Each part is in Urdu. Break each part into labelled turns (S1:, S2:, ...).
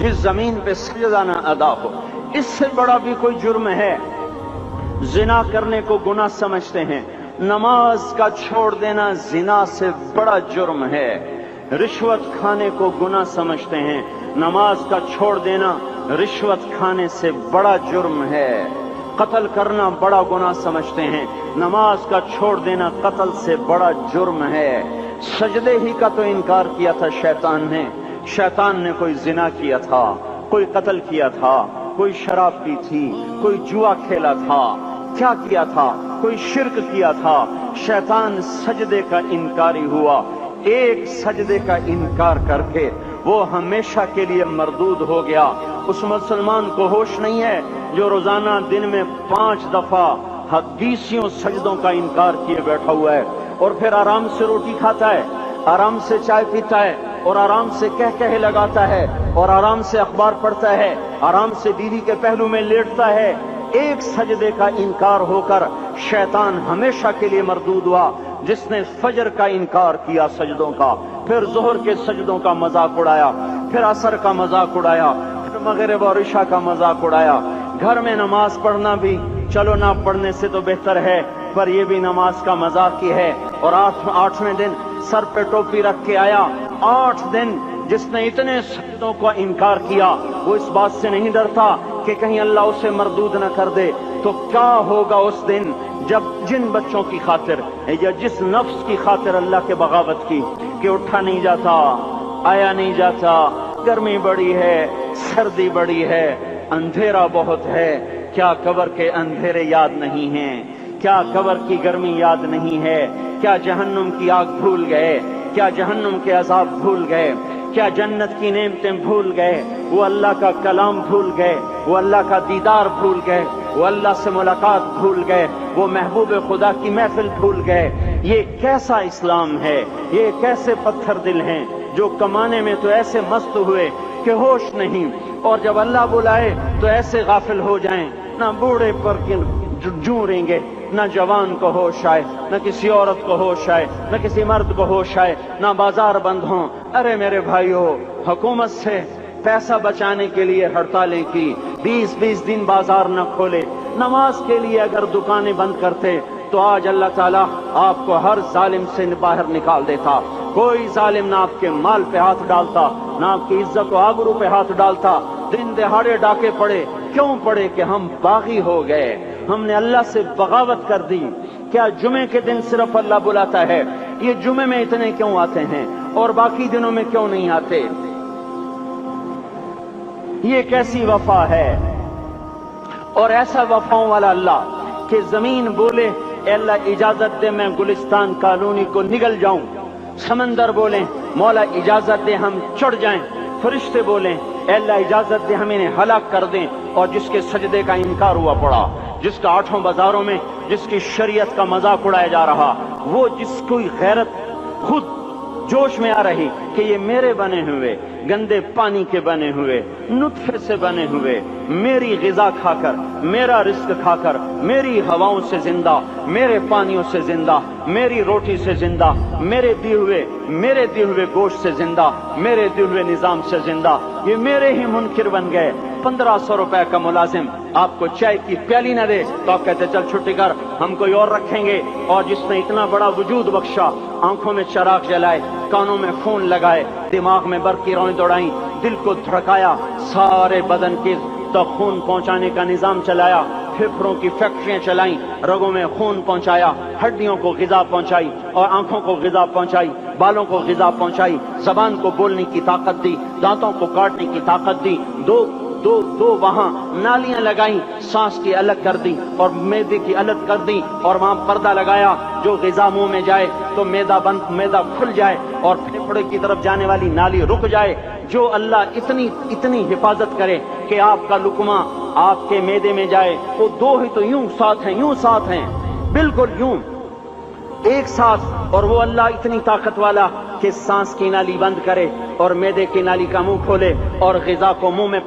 S1: جس زمین پہ سجدہ نہ ادا ہو۔ اس سے بڑا بھی کوئی جرم ہے؟ زنا کرنے کو گناہ سمجھتے ہیں، نماز کا چھوڑ دینا زنا سے بڑا جرم ہے۔ رشوت کھانے کو گناہ سمجھتے ہیں، نماز کا چھوڑ دینا رشوت کھانے سے بڑا جرم ہے۔ قتل کرنا بڑا گناہ سمجھتے ہیں، نماز کا چھوڑ دینا قتل سے بڑا جرم ہے۔ سجدے ہی کا تو انکار کیا تھا شیطان نے کوئی زنا کیا تھا، کوئی قتل کیا تھا، کوئی شراب پی تھی، کوئی جوا کھیلا تھا، کیا کیا تھا؟ کوئی شرک کیا تھا۔ شیطان سجدے کا انکاری ہوا، ایک سجدے کا انکار کر کے وہ ہمیشہ کے لیے مردود ہو گیا۔ اس مسلمان کو ہوش نہیں ہے جو روزانہ دن میں 5 دفعہ 20 سجدوں کا انکار کیے بیٹھا ہوا ہے، اور پھر آرام سے روٹی کھاتا ہے، آرام سے چائے پیتا ہے، اور آرام سے کہے لگاتا ہے، اور آرام سے اخبار پڑھتا ہے، آرام سے بیوی کے پہلو میں لیٹتا ہے۔ ایک سجدے کا انکار ہو کر شیطان ہمیشہ کے لیے مردود ہوا۔ جس نے فجر کا انکار کیا سجدوں کا، پھر ظہر کے سجدوں کا مذاق اڑایا، پھر عصر کا مذاق اڑایا، پھر مغرب اور عشاء کا مذاق اڑایا۔ گھر میں نماز پڑھنا بھی چلو نہ پڑھنے سے تو بہتر ہے، پر یہ بھی نماز کا مذاق ہی ہے۔ اور 8ویں دن سر پہ ٹوپی رکھ کے آیا۔ 8 دن جس نے اتنے سجدوں کا انکار کیا، وہ اس بات سے نہیں ڈرتا کہ کہیں اللہ اسے مردود نہ کر دے۔ تو کیا ہوگا اس دن جب جن بچوں کی خاطر یا جس نفس کی خاطر اللہ کے بغاوت کی کہ اٹھا نہیں جاتا، آیا نہیں جاتا، گرمی بڑی ہے، سردی بڑی ہے، اندھیرا بہت ہے، کیا قبر کے اندھیرے یاد نہیں ہیں؟ کیا قبر کی گرمی یاد نہیں ہے؟ کیا جہنم کی آگ بھول گئے؟ کیا جہنم کے عذاب بھول گئے؟ کیا جنت کی نعمتیں بھول گئے؟ وہ اللہ کا کلام بھول گئے؟ وہ اللہ کا دیدار بھول گئے؟ وہ اللہ سے ملاقات بھول گئے؟ وہ محبوب خدا کی محفل بھول گئے؟ یہ کیسا اسلام ہے؟ یہ کیسے پتھر دل ہیں جو کمانے میں تو ایسے مست ہوئے کہ ہوش نہیں، اور جب اللہ بلائے تو ایسے غافل ہو جائیں، نہ بوڑھے پر جوں گے، نہ جوان کو ہوش آئے، نہ کسی عورت کو ہوش آئے، نہ کسی مرد کو ہوش آئے، نہ بازار بند ہوں۔ ارے میرے بھائیو، حکومت سے پیسہ بچانے کے لیے ہڑتالیں کی، 20 دن بازار نہ کھولے، نماز کے لیے اگر دکانیں بند کرتے تو آج اللہ تعالیٰ آپ کو ہر ظالم سے باہر نکال دیتا۔ کوئی ظالم نہ آپ کے مال پہ ہاتھ ڈالتا، نہ آپ کی عزت و آبرو پہ ہاتھ ڈالتا۔ دن دہاڑے ڈاکے پڑے، کیوں پڑے؟ کہ ہم باغی ہو گئے، ہم نے اللہ سے بغاوت کر دی۔ کیا جمعے کے دن صرف اللہ بلاتا ہے؟ یہ جمعے میں اتنے کیوں آتے ہیں اور باقی دنوں میں کیوں نہیں آتے؟ یہ کیسی وفا ہے؟ اور ایسا وفاؤں والا اللہ کہ زمین بولے اے اللہ اجازت دے میں گلستان کالونی کو نگل جاؤں، سمندر بولیں مولا اجازت دے ہم چڑھ جائیں، فرشتے بولیں اے اللہ اجازت دے ہم انہیں ہلاک کر دیں، اور جس کے سجدے کا انکار ہوا پڑا، جس کا 8 بازاروں میں جس کی شریعت کا مذاق اڑایا جا رہا، وہ جس کوئی غیرت خود جوش میں آ رہی کہ یہ میرے بنے ہوئے گندے پانی کے بنے ہوئے نطفے سے بنے ہوئے، میری غذا کھا کر، میرا رزق کھا کر، میری ہواؤں سے زندہ، میرے پانیوں سے زندہ، میری روٹی سے زندہ، میرے دیے ہوئے گوشت سے زندہ، میرے دیے ہوئے نظام سے زندہ، یہ میرے ہی منکر بن گئے۔ 1500 روپے کا ملازم آپ کو چائے کی پیالی نہ دے تو آپ کہتے چل چھٹی کر، ہم کوئی اور رکھیں گے۔ اور جس نے اتنا بڑا وجود بخشا، آنکھوں میں چراغ جلائے، کانوں میں فون لگائے، دماغ میں برق کی روئیں دوڑائیں، دل کو دھڑکایا، سارے بدن کے تک خون پہنچانے کا نظام چلایا، پھیپھڑوں کی فیکٹریاں چلائیں، رگوں میں خون پہنچایا، ہڈیوں کو غذا پہنچائی، اور آنکھوں کو غذا پہنچائی، بالوں کو غذا پہنچائی، زبان کو بولنے کی طاقت دی، دانتوں کو کاٹنے کی طاقت دی، دو وہاں نالیاں لگائیں، سانس کی الگ کر دی اور معدے کی الگ کر دی، اور وہاں پردہ لگایا، جو غذا منہ میں جائے تو معدہ کھل جائے اور پھیپھڑے کی طرف جانے والی نالی رک جائے۔ جو اللہ اتنی حفاظت کرے کہ آپ کا لقمہ آپ کے معدے میں جائے، وہ 2 ہی تو یوں ساتھ ہیں، بالکل یوں ایک ساتھ، اور وہ اللہ اتنی طاقت والا کہ سانس کی نالی بند کرے اور معدے کی نالی کا منہ کھولے اور غذا کو منہ میں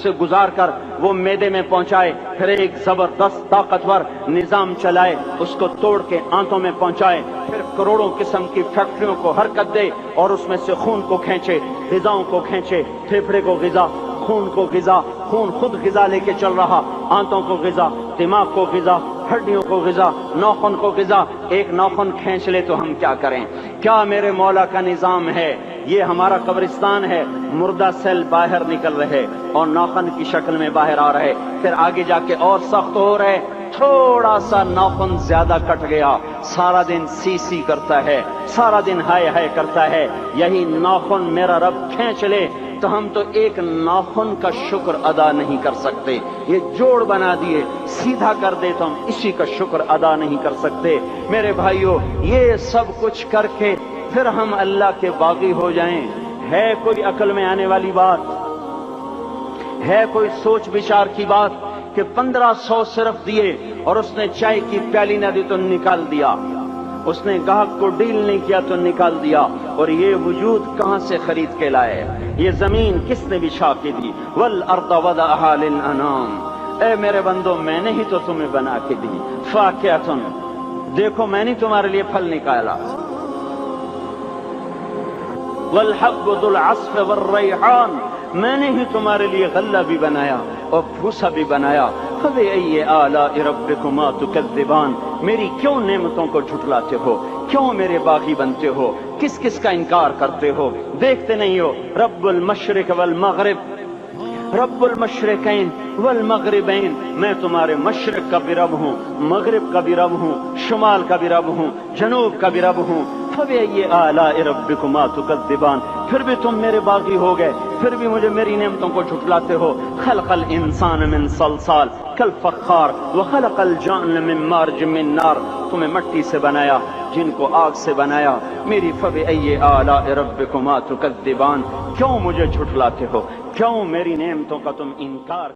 S1: سے گزار کر وہ معدے میں پہنچائے، پھر ایک زبردست طاقتور نظام چلائے، اس کو توڑ کے آنتوں میں پہنچائے، پھر کروڑوں قسم کی فیکٹریوں کو حرکت دے اور اس میں سے خون کو کھینچے، غذاؤں کو کھینچے، پھیپھڑے کو غذا، خون کو غذا، خون خود غذا لے کے چل رہا، آنتوں کو غذا، دماغ کو غذا، ہڈیوں کو غذا، ناخن کو غذا۔ ایک ناخن کھینچ لے تو ہم کیا کریں؟ کیا میرے مولا کا نظام ہے؟ یہ ہمارا قبرستان ہے، مردہ سیل باہر نکل رہے اور ناخن کی شکل میں باہر آ رہے، پھر آگے جا کے اور سخت ہو رہے، تھوڑا سا ناخن زیادہ کٹ گیا، سارا دن سی سی کرتا ہے، سارا دن ہائے ہائے کرتا ہے۔ یہی ناخن میرا رب کھینچ لے تو ہم تو ایک ناخن کا شکر ادا نہیں کر سکتے۔ یہ جوڑ بنا دیے، سیدھا کر دے تو ہم اسی کا شکر ادا نہیں کر سکتے۔ میرے بھائیو، یہ سب کچھ کر کے پھر ہم اللہ کے باغی ہو جائیں، ہے کوئی عقل میں آنے والی بات؟ ہے کوئی سوچ بچار کی بات کہ 1500 صرف دیے اور اس نے چائے کی پیالی نہ دی تو نکال دیا، اس نے گاہک کو ڈیل نہیں کیا تو نکال دیا، اور یہ وجود کہاں سے خرید کے لائے؟ یہ زمین کس نے بچھا کے دی؟ والارض وضعها للانام۔ اے میرے بندو، میں نے ہی تو تمہیں بنا کے دی۔ فاکہۃ، دیکھو میں نے تمہارے لیے پھل نکالا۔ والحب ذو العصف والریحان، میں نے ہی تمہارے لیے غلہ بھی بنایا اور بھوسا بھی بنایا۔ فبأي آلاء ربكما تكذبان، میری کیوں نعمتوں کو جھٹلاتے ہو؟ کیوں میرے باغی بنتے ہو؟ کس کس کا انکار کرتے ہو؟ دیکھتے نہیں ہو رب المشرق والمغرب، رب المشرقین والمغربین، میں تمہارے مشرق کا بھی رب ہوں، مغرب کا بھی رب ہوں، شمال کا بھی رب ہوں، جنوب کا بھی رب ہوں۔ فبأي آلاء ربكما تكذبان، پھر بھی تم میرے باغی ہو گئے، پھر بھی مجھے میری نعمتوں کو جھٹلاتے ہو۔ خلق الانسان من صلصال کالفخار وخلق الجان من مارج من نار، تمہیں مٹی سے بنایا، جن کو آگ سے بنایا۔ میری فبأي آلاء ربكما تكذبان، کیوں مجھے جھٹلاتے ہو؟ کیوں میری نعمتوں کا تم انکار